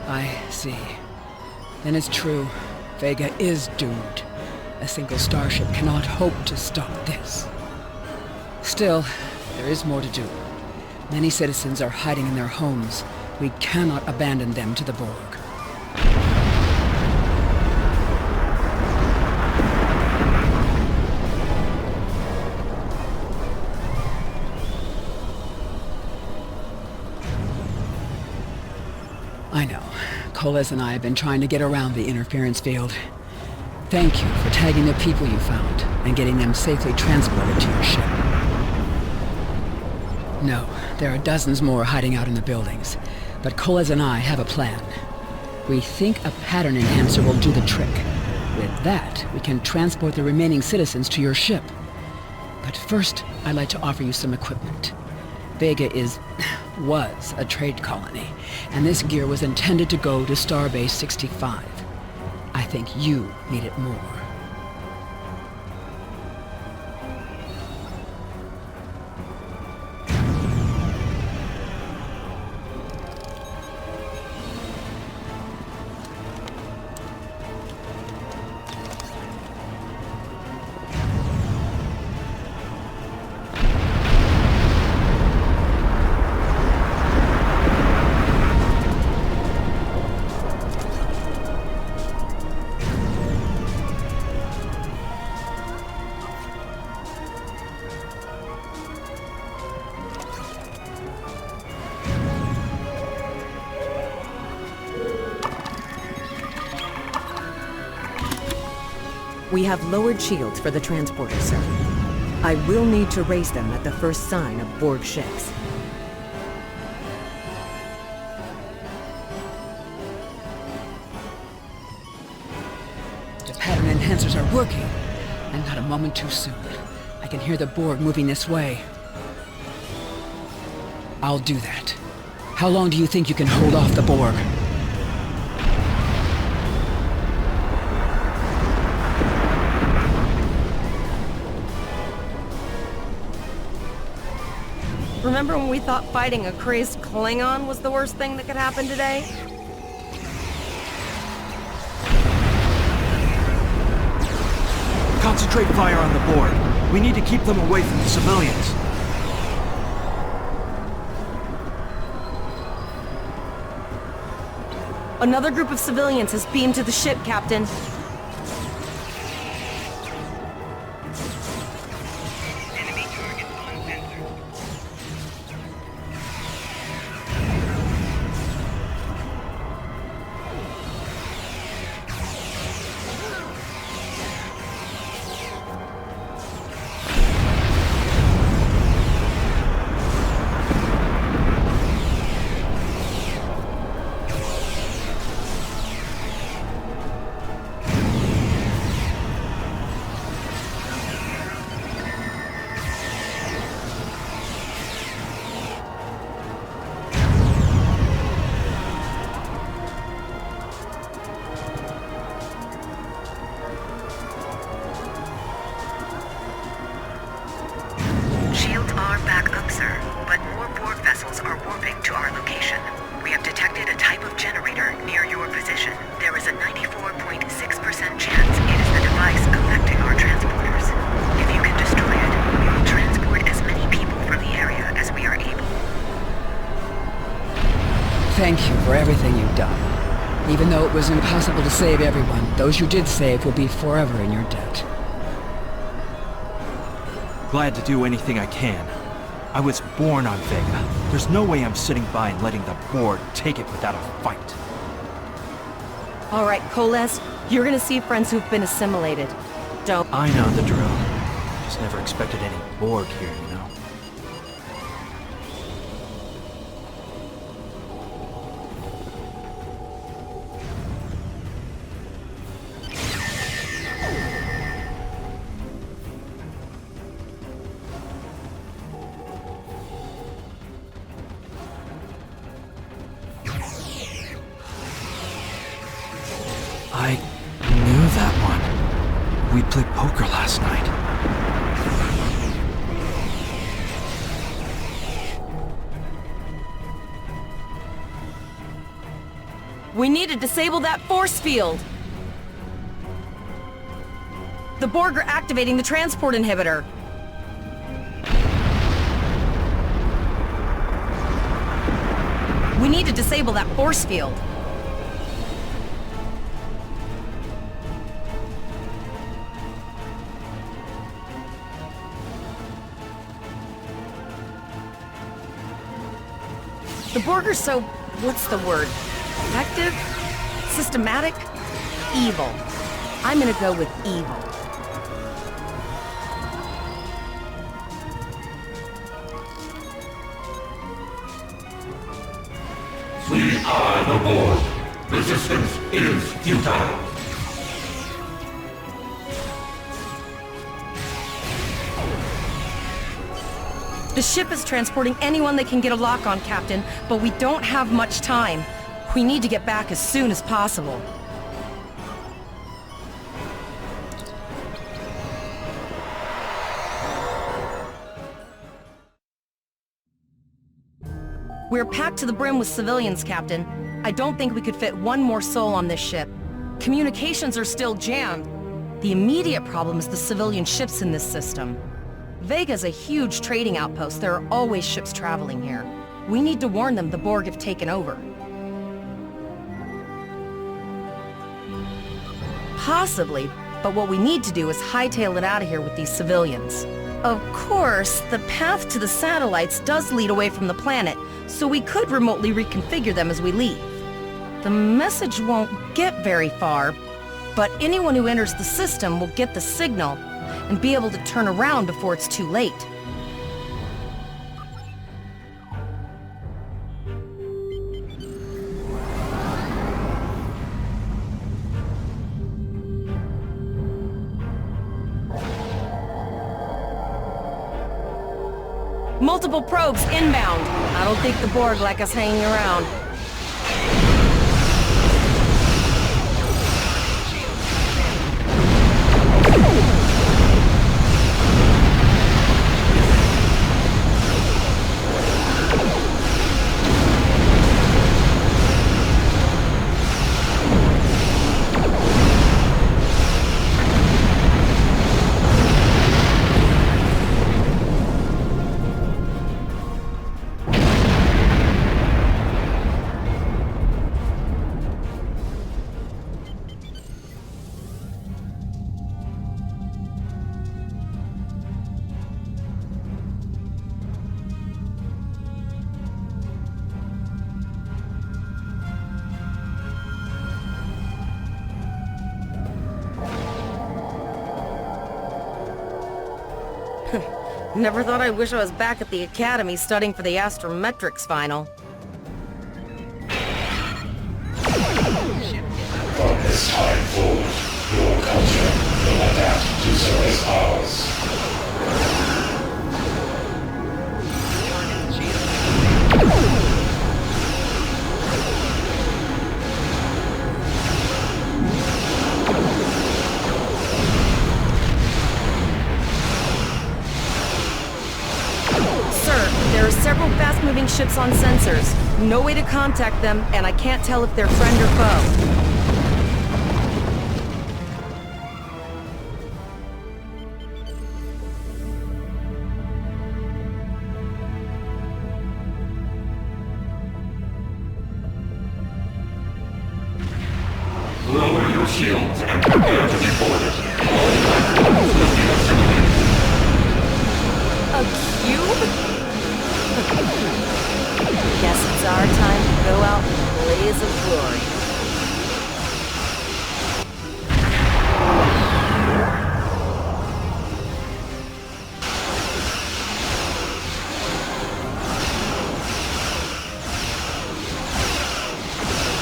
I see. Then it's true. Vega is doomed. A single starship cannot hope to stop this. Still, there is more to do. Many citizens are hiding in their homes. We cannot abandon them to the Borg. I know. Koles and I have been trying to get around the interference field. Thank you for tagging the people you found and getting them safely transported to your ship. No, there are dozens more hiding out in the buildings, but Koles and I have a plan. We think a pattern enhancer will do the trick. With that, we can transport the remaining citizens to your ship. But first, I'd like to offer you some equipment. Vega was a trade colony, and this gear was intended to go to Starbase 65. I think you need it more. We have lowered shields for the transporter, sir. I will need to raise them at the first sign of Borg ships. The pattern enhancers are working, and not a moment too soon. I can hear the Borg moving this way. I'll do that. How long do you think you can hold off the Borg? Remember when we thought fighting a crazed Klingon was the worst thing that could happen today? Concentrate fire on the Borg. We need to keep them away from the civilians. Another group of civilians has beamed to the ship, Captain. Thank you for everything you've done. Even though it was impossible to save everyone, those you did save will be forever in your debt. Glad to do anything I can. I was born on Vega. There's no way I'm sitting by and letting the Borg take it without a fight. All right, Koles, you're gonna see friends who've been assimilated. Don't... I know the drill. Just never expected any Borg here, you know? I knew that one. We played poker last night. We need to disable that force field! The Borg are activating the transport inhibitor. need to disable that force field. The Borg are so... what's the word? Effective? Systematic? Evil. I'm gonna go with evil. We are the Borg. Resistance is futile. The ship is transporting anyone they can get a lock on, Captain, but we don't have much time. We need to get back as soon as possible. We're packed to the brim with civilians, Captain. I don't think we could fit one more soul on this ship. Communications are still jammed. The immediate problem is the civilian ships in this system. Vega's a huge trading outpost. There are always ships traveling here. We need to warn them the Borg have taken over. Possibly, but what we need to do is hightail it out of here with these civilians. Of course, the path to the satellites does lead away from the planet, so we could remotely reconfigure them as we leave. The message won't get very far, but anyone who enters the system will get the signal and be able to turn around before it's too late. Multiple probes inbound. I don't think the Borg like us hanging around. Never thought I'd wish I was back at the Academy studying for the astrometrics final. From this time forward, your culture will adapt to service ours. There are several fast-moving ships on sensors. No way to contact them, and I can't tell if they're friend or foe. Lower your shields and prepare to be boarded. All platforms will be assimilated. A cube? Guess it's our time to go out in a blaze of glory.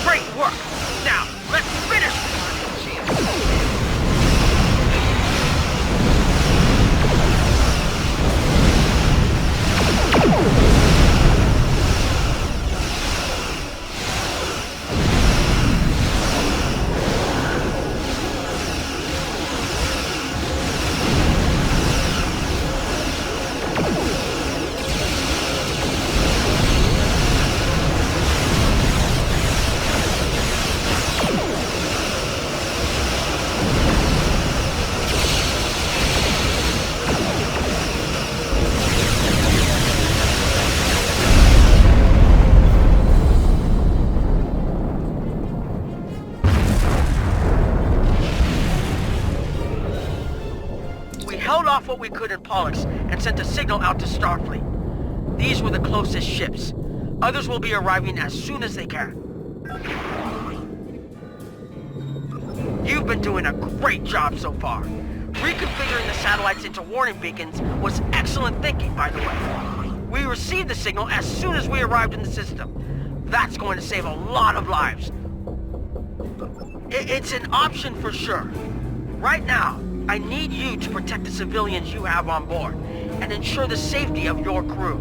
Great work! Now, let's finish we could in Pollux and sent a signal out to Starfleet. These were the closest ships. Others will be arriving as soon as they can. You've been doing a great job so far. Reconfiguring the satellites into warning beacons was excellent thinking, by the way. We received the signal as soon as we arrived in the system. That's going to save a lot of lives. It's an option for sure. Right now, I need you to protect the civilians you have on board and ensure the safety of your crew.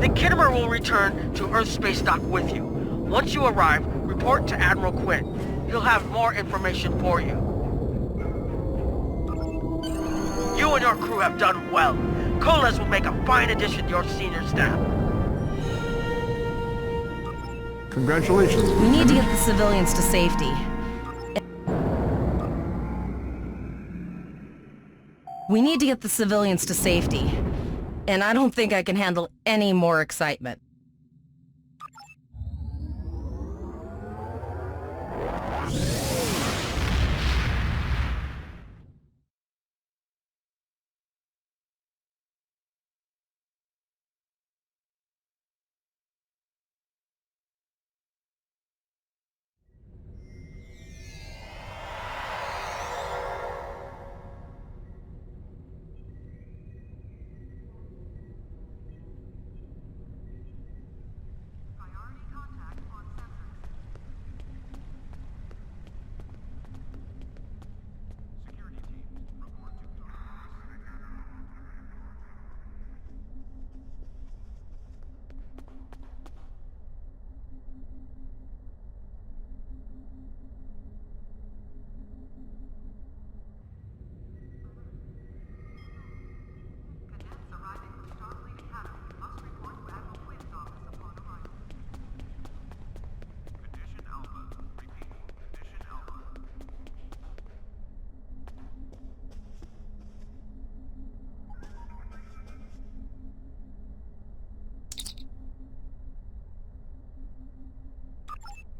The Kittimer will return to Earth Space Dock with you. Once you arrive, report to Admiral Quinn. He'll have more information for you. You and your crew have done well. Colas will make a fine addition to your senior staff. Congratulations. We need to get the civilians to safety. We need to get the civilians to safety. And I don't think I can handle any more excitement.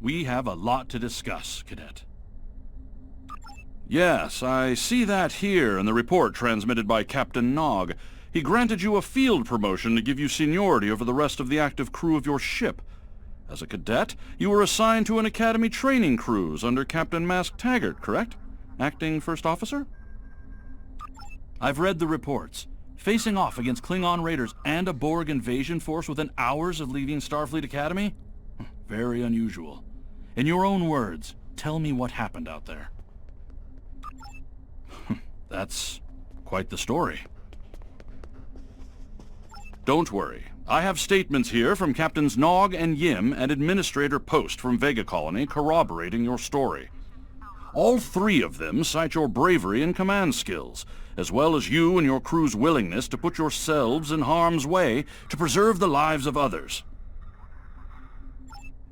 We have a lot to discuss, Cadet. Yes, I see that here in the report transmitted by Captain Nog. He granted you a field promotion to give you seniority over the rest of the active crew of your ship. As a cadet, you were assigned to an Academy training cruise under Captain Mask Taggart, correct? Acting First Officer? I've read the reports. Facing off against Klingon raiders and a Borg invasion force within hours of leaving Starfleet Academy? Very unusual. In your own words, tell me what happened out there. That's quite the story. Don't worry. I have statements here from Captains Nog and Yim and Administrator Post from Vega Colony corroborating your story. All three of them cite your bravery and command skills, as well as you and your crew's willingness to put yourselves in harm's way to preserve the lives of others.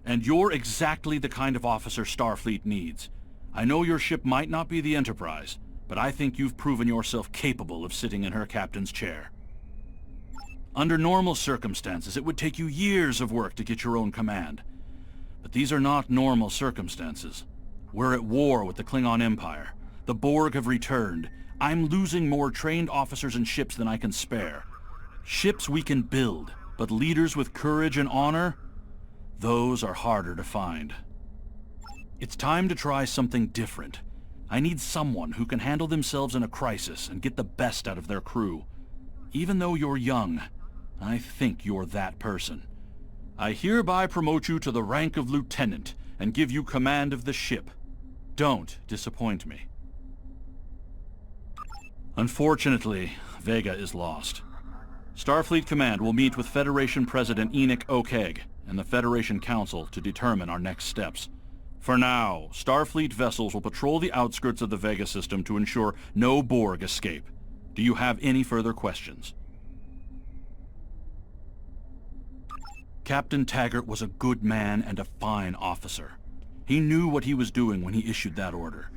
And you're exactly the kind of officer Starfleet needs. I know your ship might not be the Enterprise, but I think you've proven yourself capable of sitting in her captain's chair. Under normal circumstances, it would take you years of work to get your own command. But these are not normal circumstances. We're at war with the Klingon Empire. The Borg have returned. I'm losing more trained officers and ships than I can spare. Ships we can build, but leaders with courage and honor? Those are harder to find. It's time to try something different. I need someone who can handle themselves in a crisis and get the best out of their crew. Even though you're young, I think you're that person. I hereby promote you to the rank of lieutenant and give you command of the ship. Don't disappoint me. Unfortunately, Vega is lost. Starfleet Command will meet with Federation President Enoch Okeg and the Federation Council to determine our next steps. For now, Starfleet vessels will patrol the outskirts of the Vega system to ensure no Borg escape. Do you have any further questions? Captain Taggart was a good man and a fine officer. He knew what he was doing when he issued that order.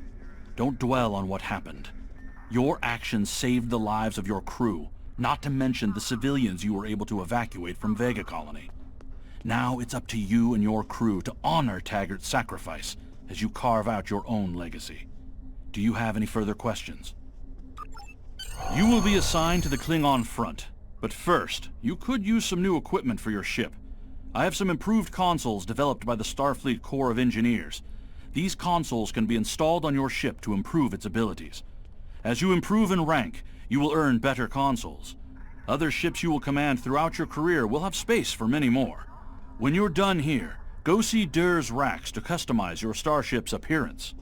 Don't dwell on what happened. Your actions saved the lives of your crew, not to mention the civilians you were able to evacuate from Vega Colony. Now it's up to you and your crew to honor Taggart's sacrifice as you carve out your own legacy. Do you have any further questions? You will be assigned to the Klingon front. But first, you could use some new equipment for your ship. I have some improved consoles developed by the Starfleet Corps of Engineers. These consoles can be installed on your ship to improve its abilities. As you improve in rank, you will earn better consoles. Other ships you will command throughout your career will have space for many more. When you're done here, go see Dur's racks to customize your starship's appearance.